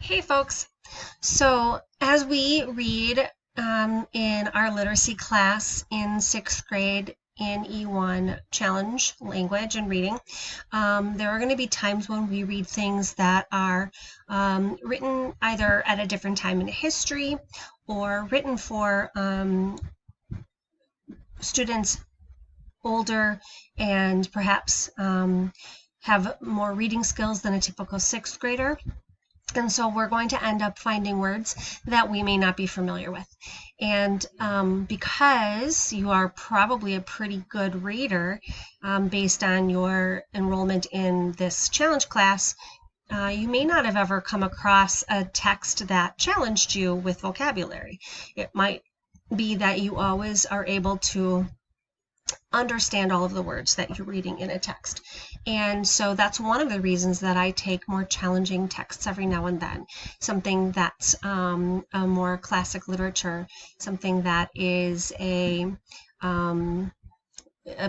Hey folks, so as we read in our literacy class in 6th grade in E1 challenge language and reading, there are going to be times when we read things that are written either at a different time in history or written for students older and perhaps have more reading skills than a typical 6th grader. And so we're going to end up finding words that we may not be familiar with. And because you are probably a pretty good reader based on your enrollment in this challenge class, you may not have ever come across a text that challenged you with vocabulary. It might be that you always are able to understand all of the words that you're reading in a text. And so that's one of the reasons that I take more challenging texts every now and then. Something that's a more classic literature, something that is a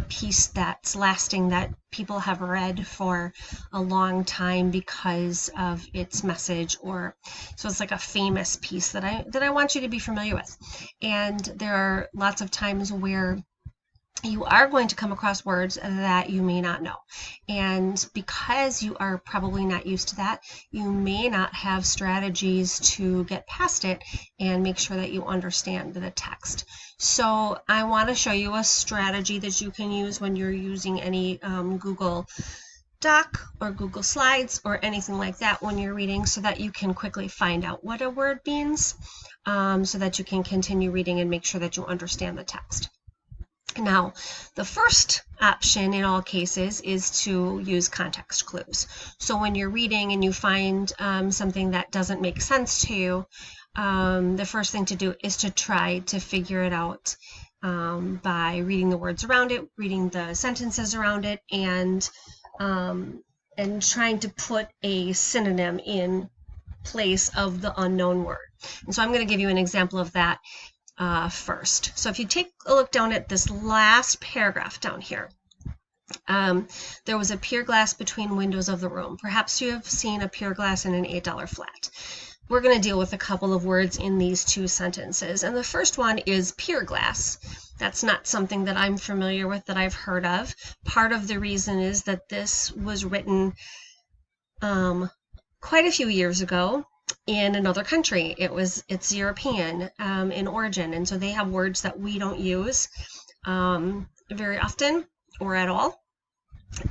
piece that's lasting, that people have read for a long time because of its message, or so it's like a famous piece that I want you to be familiar with. And there are lots of times where you are going to come across words that you may not know. And because you are probably not used to that, you may not have strategies to get past it and make sure that you understand the text. So I want to show you a strategy that you can use when you're using any Google Doc or Google Slides or anything like that when you're reading, so that you can quickly find out what a word means, so that you can continue reading and make sure that you understand the text. Now, the first option in all cases is to use context clues. So when you're reading and you find something that doesn't make sense to you, the first thing to do is to try to figure it out by reading the words around it, reading the sentences around it, and trying to put a synonym in place of the unknown word. And so I'm going to give you an example of that first. So if you take a look down at this last paragraph down here, there was a pier glass between windows of the room. Perhaps you have seen a pier glass in an $8 flat. We're going to deal with a couple of words in these two sentences. And the first one is pier glass. That's not something that I'm familiar with, that I've heard of. Part of the reason is that this was written quite a few years ago in another country. It's European in origin, and so they have words that we don't use very often or at all.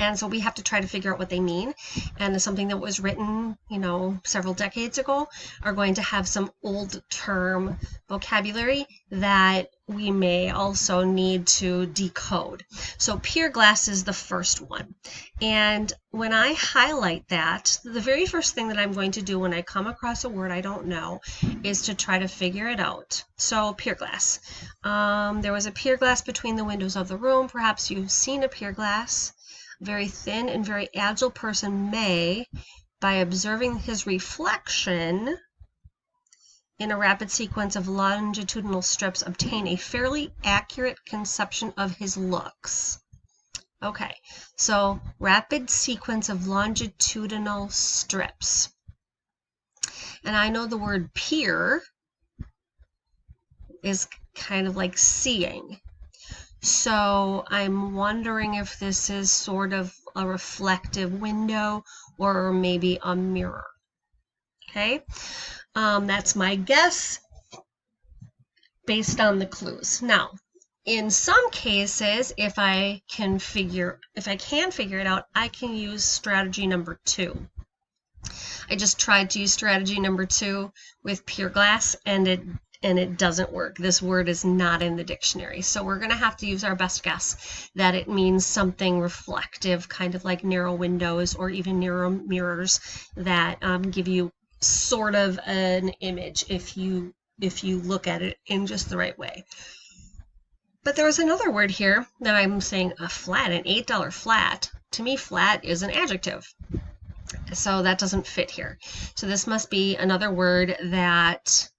And so we have to try to figure out what they mean. And something that was written, several decades ago are going to have some old term vocabulary that we may also need to decode. So pier glass is the first one. And when I highlight that, the very first thing that I'm going to do when I come across a word I don't know is to try to figure it out. So pier glass. There was a pier glass between the windows of the room. Perhaps you've seen a pier glass. Very thin and very agile person may, by observing his reflection in a rapid sequence of longitudinal strips, obtain a fairly accurate conception of his looks. Okay, so rapid sequence of longitudinal strips. And I know the word peer is kind of like seeing. So I'm wondering if this is sort of a reflective window or maybe a mirror. Okay, that's my guess based on the clues. Now, in some cases, if I can figure it out, I can use strategy number 2. I just tried to use strategy number 2 with pier glass, and it doesn't work. This word is not in the dictionary. So we're going to have to use our best guess that it means something reflective, kind of like narrow windows or even narrow mirrors that give you sort of an image if you look at it in just the right way. But there was another word here that I'm saying, a flat, an $8 flat. To me, flat is an adjective. So that doesn't fit here. So this must be another word that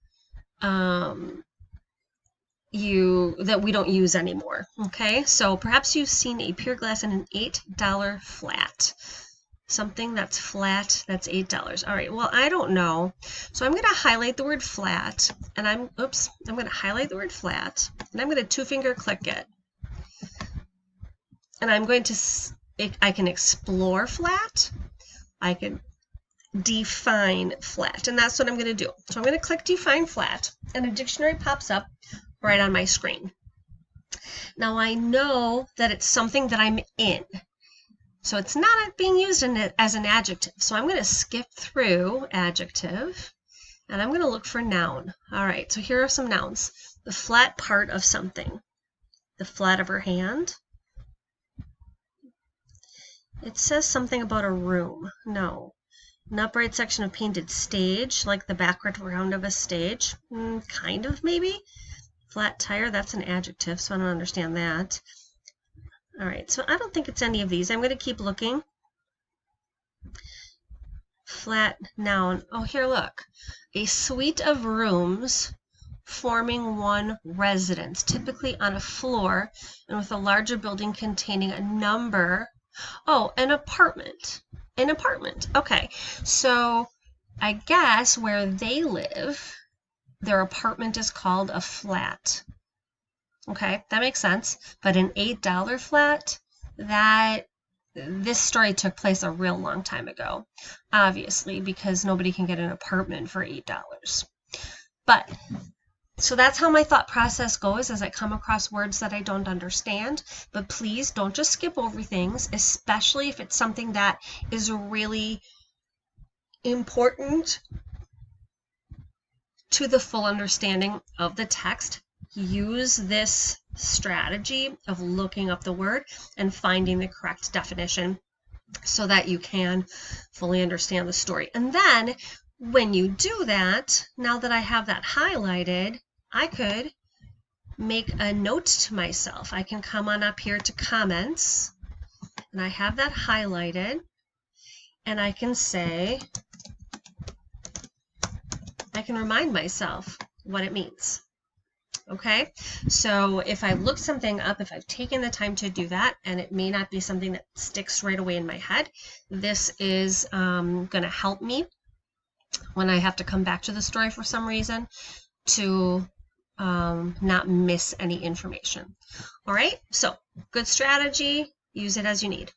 that we don't use anymore. Okay, so perhaps you've seen a pier glass in an $8 flat. something that's flat, that's $8. All right, well, I don't know. So I'm going to highlight the word flat, and I'm going to highlight the word flat, and I'm going to 2-finger click it. And I'm going to, I can explore flat, I can define flat, and that's what I'm going to do. So I'm going to click define flat, and a dictionary pops up right on my screen. Now I know that it's something that I'm in. So it's not being used as an adjective. So I'm going to skip through adjective, and I'm going to look for noun. All right, so here are some nouns. The flat part of something. The flat of her hand. It says something about a room. No. An upright section of painted stage, like the background of a stage. Kind of, maybe. Flat tire, that's an adjective, so I don't understand that. All right, so I don't think it's any of these. I'm going to keep looking. Flat noun. Oh, here, look. A suite of rooms forming one residence, typically on a floor and with a larger building containing a number. Oh, an apartment. An apartment. Okay, so I guess where they live, their apartment is called a flat. Okay, that makes sense. But an $8 flat, this story took place a real long time ago, obviously, because nobody can get an apartment for $8. But, so that's how my thought process goes as I come across words that I don't understand. But please don't just skip over things, especially if it's something that is really important to the full understanding of the text. Use this strategy of looking up the word and finding the correct definition so that you can fully understand the story. And then when you do that, now that I have that highlighted, I could make a note to myself. I can come on up here to comments, and I have that highlighted, and I can say, I can remind myself what it means. Okay, so if I look something up, if I've taken the time to do that, and it may not be something that sticks right away in my head, this is going to help me when I have to come back to the story for some reason to not miss any information. All right, so good strategy, use it as you need.